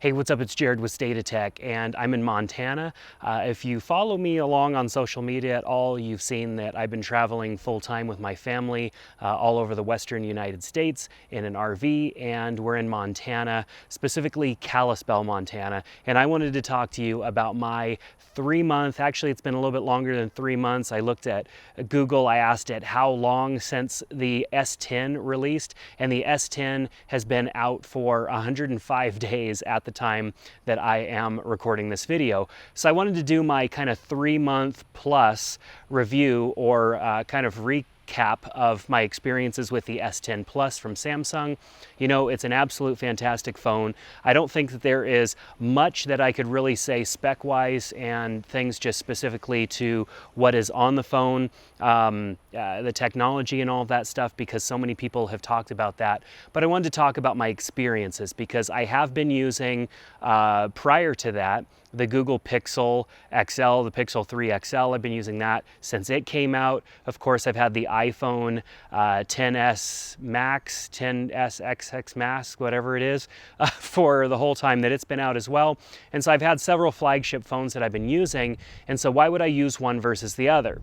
Hey, what's up? It's Jared with State of Tech, and I'm in Montana. If you follow me along on social media at all, you've seen that I've been traveling full-time with my family all over the western United States in an RV, and we're in Montana, specifically Kalispell, Montana. And I wanted to talk to you about my 3-month, actually it's been a little bit longer than 3 months. I looked at Google, I asked it how long since the S10 released, and the S10 has been out for 105 days at the time that I am recording this video. So I wanted to do my kind of 3-month plus review or kind of recap of my experiences with the S10 Plus from Samsung. You know, it's an absolute fantastic phone. I don't think that there is much that I could really say spec-wise and things just specifically to what is on the phone, the technology and all of that stuff, because so many people have talked about that. But I wanted to talk about my experiences because I have been using, prior to that, the Google Pixel XL, the Pixel 3 XL. I've been using that since it came out. Of course, I've had the iPhone XS Max, XS XX Max, whatever it is, for the whole time that it's been out as well. And so I've had several flagship phones that I've been using. And so why would I use one versus the other?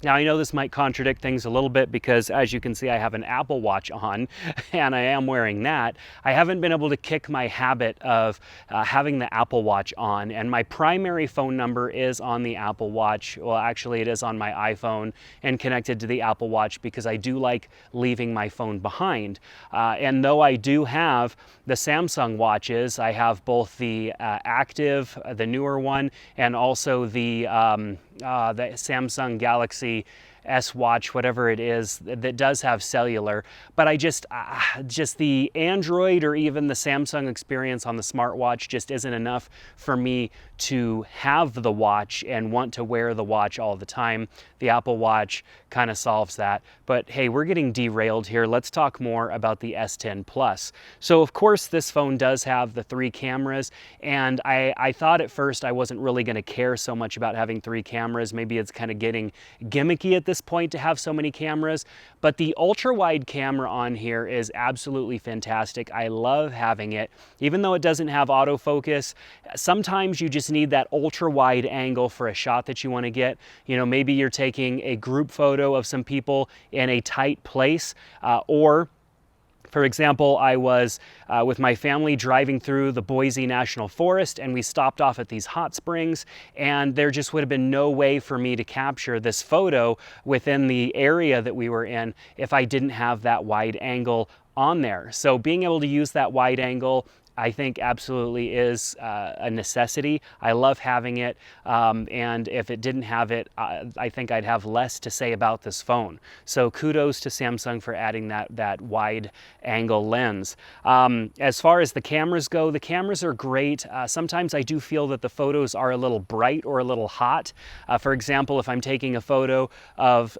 Now, I know this might contradict things a little bit because, as you can see, I have an Apple Watch on and I am wearing that. I haven't been able to kick my habit of having the Apple Watch on, and my primary phone number is on the Apple Watch. Well, actually, it is on my iPhone and connected to the Apple Watch because I do like leaving my phone behind. And though I do have the Samsung watches, I have both the Active, the newer one, and also the Samsung Galaxy S watch, whatever it is, that does have cellular. But I just the Android or even the Samsung experience on the smartwatch just isn't enough for me to have the watch and want to wear the watch all the time. The Apple Watch kind of solves that. But hey, we're getting derailed here. Let's talk more about the S10 Plus. So of course this phone does have the 3 cameras, and I thought at first I wasn't really going to care so much about having 3 cameras. Maybe it's kind of getting gimmicky at this point to have so many cameras, but the ultra wide camera on here is absolutely fantastic. I love having it. Even though it doesn't have autofocus, sometimes you just need that ultra wide angle for a shot that you want to get. You know, maybe you're taking a group photo of some people in a tight place, or for example, I was with my family driving through the Boise National Forest, and we stopped off at these hot springs, and there just would have been no way for me to capture this photo within the area that we were in if I didn't have that wide angle on there. So being able to use that wide angle, I think absolutely is a necessity. I love having it, and if it didn't have it, I think I'd have less to say about this phone. So kudos to Samsung for adding that wide angle lens. As far as the cameras go, the cameras are great. Sometimes I do feel that the photos are a little bright or a little hot. For example, if I'm taking a photo of,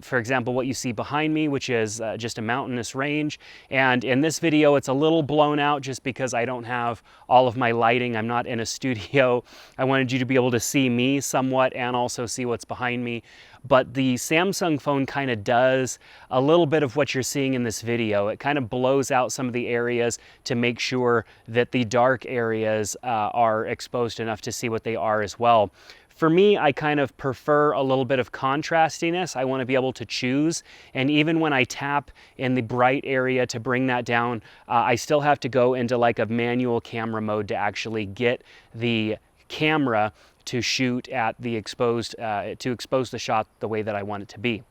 for example, what you see behind me, which is just a mountainous range, and in this video it's a little blown out just because I don't have all of my lighting. I'm not in a studio. I wanted you to be able to see me somewhat and also see what's behind me. But the Samsung phone kind of does a little bit of what you're seeing in this video. It kind of blows out some of the areas to make sure that the dark areas are exposed enough to see what they are as well. For me, I kind of prefer a little bit of contrastiness. I want to be able to choose, and even when I tap in the bright area to bring that down, I still have to go into like a manual camera mode to actually get the camera to shoot at the exposed, to expose the shot the way that I want it to be.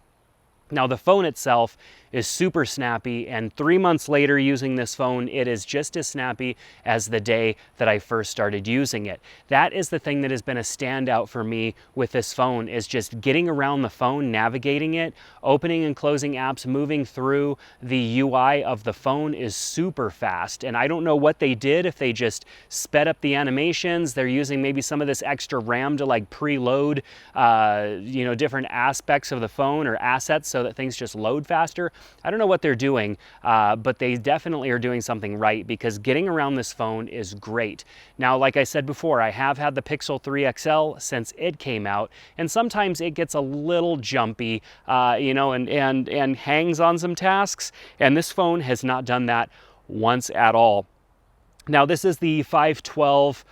Now the phone itself is super snappy, and 3 months later using this phone, it is just as snappy as the day that I first started using it. That is the thing that has been a standout for me with this phone, is just getting around the phone, navigating it, opening and closing apps, moving through the UI of the phone is super fast. And I don't know what they did, if they just sped up the animations, they're using maybe some of this extra RAM to like preload, you know, different aspects of the phone or assets so that things just load faster. I don't know what they're doing, but they definitely are doing something right, because getting around this phone is great. Now, like I said before, I have had the Pixel 3 XL since it came out, and sometimes it gets a little jumpy, you know, and hangs on some tasks, and this phone has not done that once at all. Now this is the 512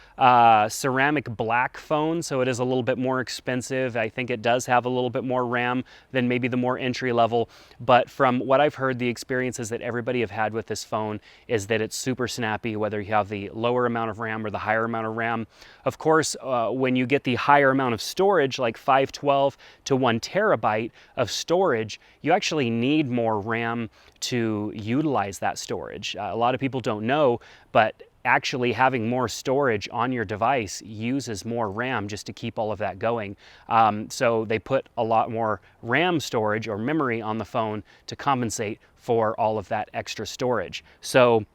ceramic black phone, so it is a little bit more expensive. I think it does have a little bit more RAM than maybe the more entry level, but from what I've heard, the experiences that everybody have had with this phone is that it's super snappy, whether you have the lower amount of RAM or the higher amount of RAM. Of course, when you get the higher amount of storage, like 512 to 1 terabyte of storage, you actually need more RAM to utilize that storage. A lot of people don't know, but actually having more storage on your device uses more RAM just to keep all of that going. So they put a lot more RAM storage or memory on the phone to compensate for all of that extra storage. So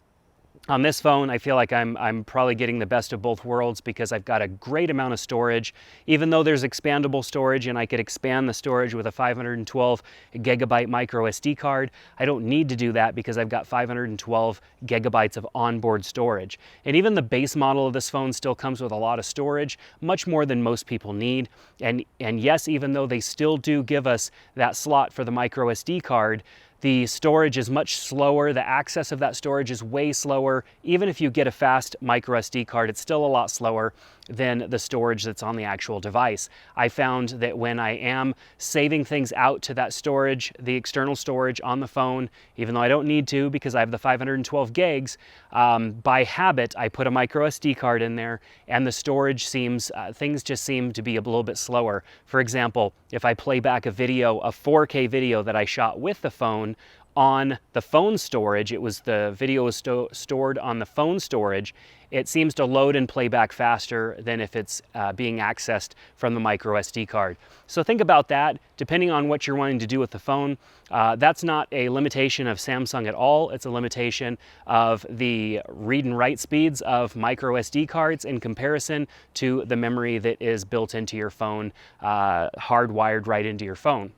on this phone, I feel like I'm probably getting the best of both worlds because I've got a great amount of storage. Even though there's expandable storage and I could expand the storage with a 512 gigabyte micro SD card, I don't need to do that because I've got 512 gigabytes of onboard storage. And even the base model of this phone still comes with a lot of storage, much more than most people need. And yes, even though they still do give us that slot for the micro SD card, the storage is much slower. The access of that storage is way slower. Even if you get a fast micro SD card, it's still a lot slower than the storage that's on the actual device. I found that when I am saving things out to that storage, the external storage on the phone, even though I don't need to because I have the 512 gigs, by habit, I put a micro SD card in there and the storage seems, things just seem to be a little bit slower. For example, if I play back a video, a 4K video that I shot with the phone, on the phone storage, the video was stored on the phone storage, it seems to load and play back faster than if it's being accessed from the micro SD card. So think about that, depending on what you're wanting to do with the phone. That's not a limitation of Samsung at all. It's a limitation of the read and write speeds of micro SD cards in comparison to the memory that is built into your phone, hardwired right into your phone.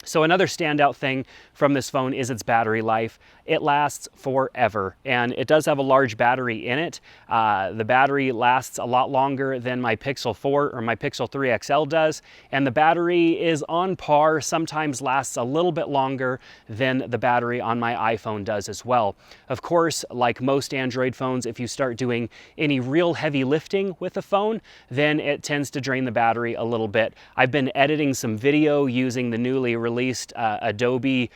So another standout thing from this phone is its battery life. It lasts forever, and it does have a large battery in it. The battery lasts a lot longer than my Pixel 4 or my Pixel 3 XL does, and the battery is on par, sometimes lasts a little bit longer than the battery on my iPhone does as well. Of course, like most Android phones, if you start doing any real heavy lifting with the phone, then it tends to drain the battery a little bit. I've been editing some video using the newly released Adobe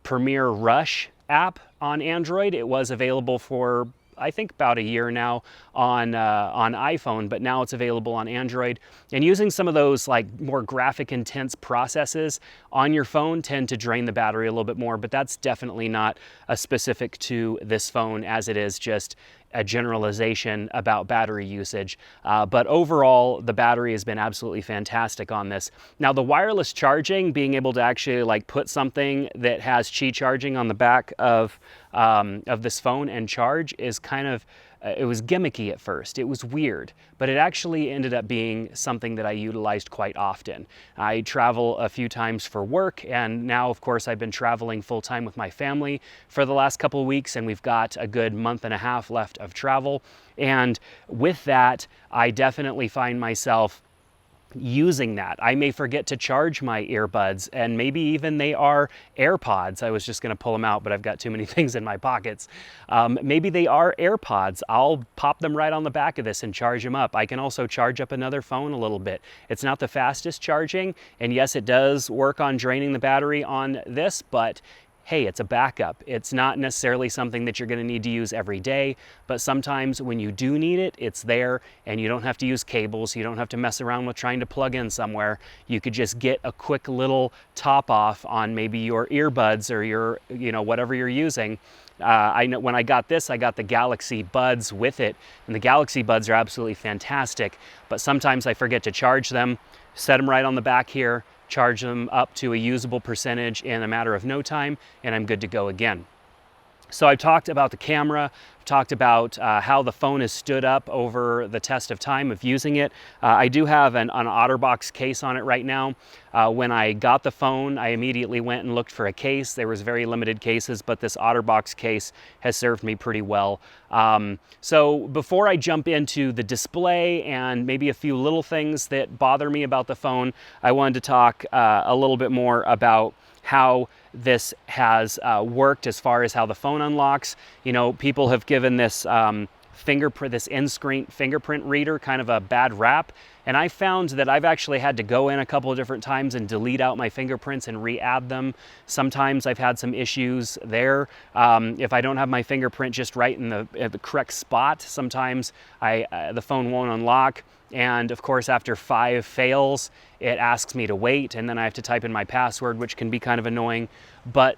Premiere Rush app on Android. It was available for I think about a year now on iPhone, but now it's available on Android. And using some of those like more graphic intense processes on your phone tend to drain the battery a little bit more, but that's definitely not specific to this phone, as it is just a generalization about battery usage. But overall, the battery has been absolutely fantastic on this. Now, the wireless charging, being able to actually like put something that has Qi charging on the back of this phone and charge is kind of, it was gimmicky at first. It was weird, but it actually ended up being something that I utilized quite often. I travel a few times for work, and now, of course, I've been traveling full-time with my family for the last couple of weeks, and we've got a good month and a half left of travel. And with that, I definitely find myself using that. I may forget to charge my earbuds, and maybe even they are AirPods. I was just going to pull them out, but I've got too many things in my pockets. Maybe they are AirPods. I'll pop them right on the back of this and charge them up. I can also charge up another phone a little bit. It's not the fastest charging, and yes, it does work on draining the battery on this, but hey, it's a backup. It's not necessarily something that you're going to need to use every day, but sometimes when you do need it, it's there, and you don't have to use cables. You don't have to mess around with trying to plug in somewhere. You could just get a quick little top off on maybe your earbuds or your, whatever you're using. I know when I got this, I got the Galaxy Buds with it, and the Galaxy Buds are absolutely fantastic, but sometimes I forget to charge them, set them right on the back here, charge them up to a usable percentage in a matter of no time, and I'm good to go again. So I've talked about the camera, I've talked about how the phone has stood up over the test of time of using it. I do have an Otterbox case on it right now. When I got the phone, I immediately went and looked for a case. There was very limited cases, but this Otterbox case has served me pretty well. So before I jump into the display and maybe a few little things that bother me about the phone, I wanted to talk a little bit more about how this has worked as far as how the phone unlocks. People have given this this in-screen fingerprint reader kind of a bad rap. And I found that I've actually had to go in a couple of different times and delete out my fingerprints and re-add them. Sometimes I've had some issues there. If I don't have my fingerprint just right in the correct spot, sometimes the phone won't unlock. And of course, after 5 fails, it asks me to wait, and then I have to type in my password, which can be kind of annoying. But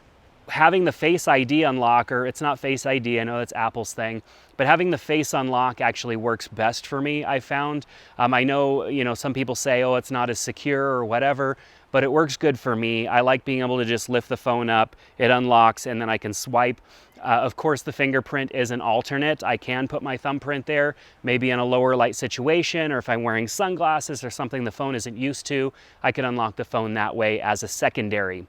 having the Face ID unlocker, it's not Face ID, I know that's Apple's thing, but having the Face Unlock actually works best for me, I found. I know, some people say, oh, it's not as secure or whatever, but it works good for me. I like being able to just lift the phone up, it unlocks, and then I can swipe. Of course, the fingerprint is an alternate. I can put my thumbprint there, maybe in a lower light situation, or if I'm wearing sunglasses or something the phone isn't used to, I can unlock the phone that way as a secondary.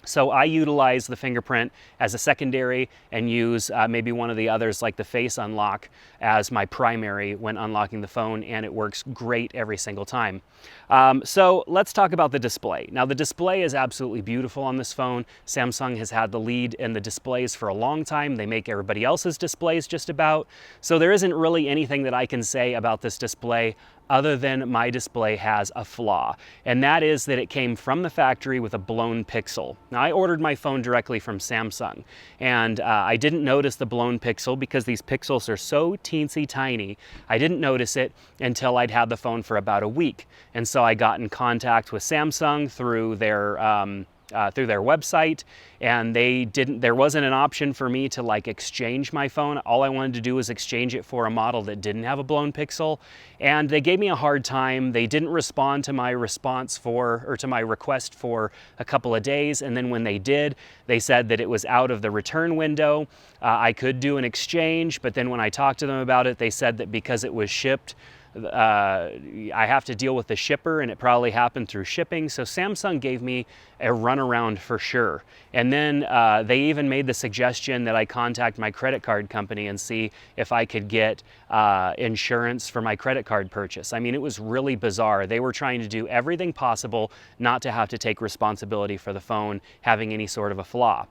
So I utilize the fingerprint as a secondary and use maybe one of the others like the Face Unlock as my primary when unlocking the phone, and it works great every single time. So let's talk about the display. Now the display is absolutely beautiful on this phone. Samsung has had the lead in the displays for a long time. They make everybody else's displays just about. So there isn't really anything that I can say about this display other than my display has a flaw, and that is that it came from the factory with a blown pixel. Now I ordered my phone directly from Samsung, and I didn't notice the blown pixel because these pixels are so teensy tiny. I didn't notice it until I'd had the phone for about a week, and so I got in contact with Samsung through their website, and there wasn't an option for me to like exchange my phone. All I wanted to do was exchange it for a model that didn't have a blown pixel, and they gave me a hard time. They didn't respond to my request for a couple of days, and then when they did, they said that it was out of the return window. I could do an exchange, but then when I talked to them about it, they said that because it was shipped, I have to deal with the shipper, and it probably happened through shipping. So Samsung gave me a runaround for sure. And then they even made the suggestion that I contact my credit card company and see if I could get insurance for my credit card purchase. I mean, it was really bizarre. They were trying to do everything possible not to have to take responsibility for the phone having any sort of a flaw.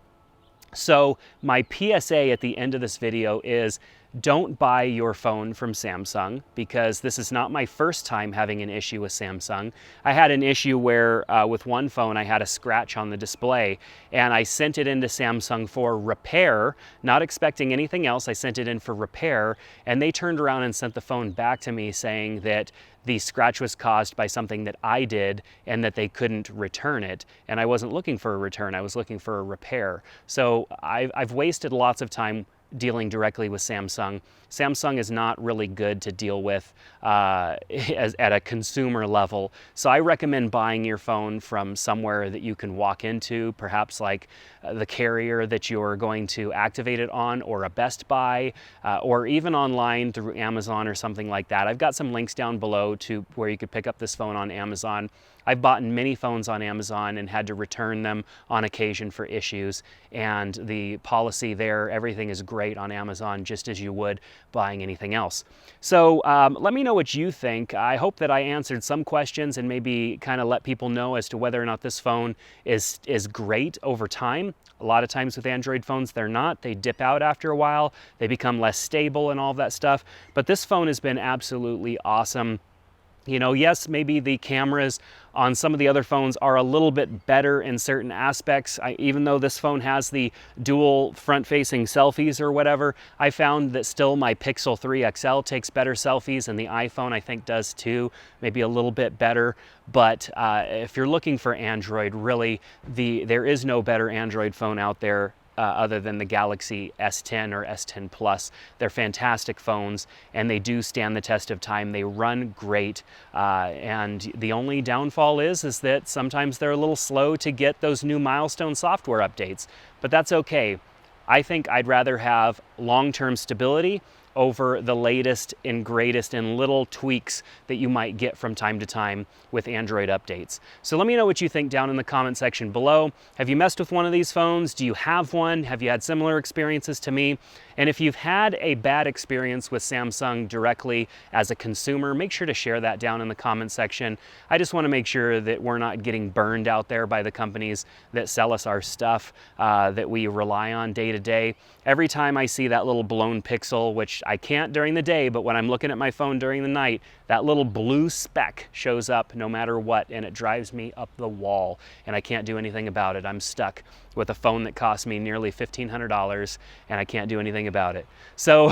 So my PSA at the end of this video is, don't buy your phone from Samsung, because this is not my first time having an issue with Samsung. I had an issue where with one phone I had a scratch on the display, and I sent it into Samsung for repair, not expecting anything else. I sent it in for repair, and they turned around and sent the phone back to me saying that the scratch was caused by something that I did and that they couldn't return it. And I wasn't looking for a return, I was looking for a repair. So I've wasted lots of time dealing directly with Samsung. Samsung is not really good to deal with at a consumer level. So I recommend buying your phone from somewhere that you can walk into, perhaps like the carrier that you're going to activate it on, or a Best Buy, or even online through Amazon or something like that. I've got some links down below to where you could pick up this phone on Amazon. I've bought many phones on Amazon and had to return them on occasion for issues, and the policy there, everything is great on Amazon, just as you would buying anything else. So let me know what you think. I hope that I answered some questions and maybe kind of let people know as to whether or not this phone is great over time. A lot of times with Android phones, they're not. They dip out after a while. They become less stable and all of that stuff. But this phone has been absolutely awesome. Yes, maybe the cameras on some of the other phones are a little bit better in certain aspects. Even though this phone has the dual front-facing selfies or whatever, I found that still my Pixel 3 XL takes better selfies, and the iPhone I think does too, maybe a little bit better. But if you're looking for Android, really, there is no better Android phone out there other than the Galaxy S10 or S10 Plus. They're fantastic phones, and they do stand the test of time. They run great, and the only downfall is that sometimes they're a little slow to get those new milestone software updates, but that's okay. I think I'd rather have long-term stability over the latest and greatest and little tweaks that you might get from time to time with Android updates. So let me know what you think down in the comment section below. Have you messed with one of these phones? Do you have one? Have you had similar experiences to me? And if you've had a bad experience with Samsung directly as a consumer, make sure to share that down in the comment section. I just want to make sure that we're not getting burned out there by the companies that sell us our stuff that we rely on day to day. Every time I see that little blown pixel, which changed. I can't during the day, but when I'm looking at my phone during the night, that little blue speck shows up no matter what, and it drives me up the wall, and I can't do anything about it. I'm stuck with a phone that cost me nearly $1,500, and I can't do anything about it. So,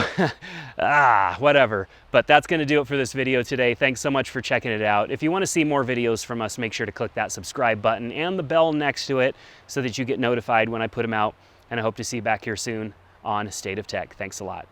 whatever. But that's gonna do it for this video today. Thanks so much for checking it out. If you wanna see more videos from us, make sure to click that subscribe button and the bell next to it so that you get notified when I put them out. And I hope to see you back here soon on State of Tech. Thanks a lot.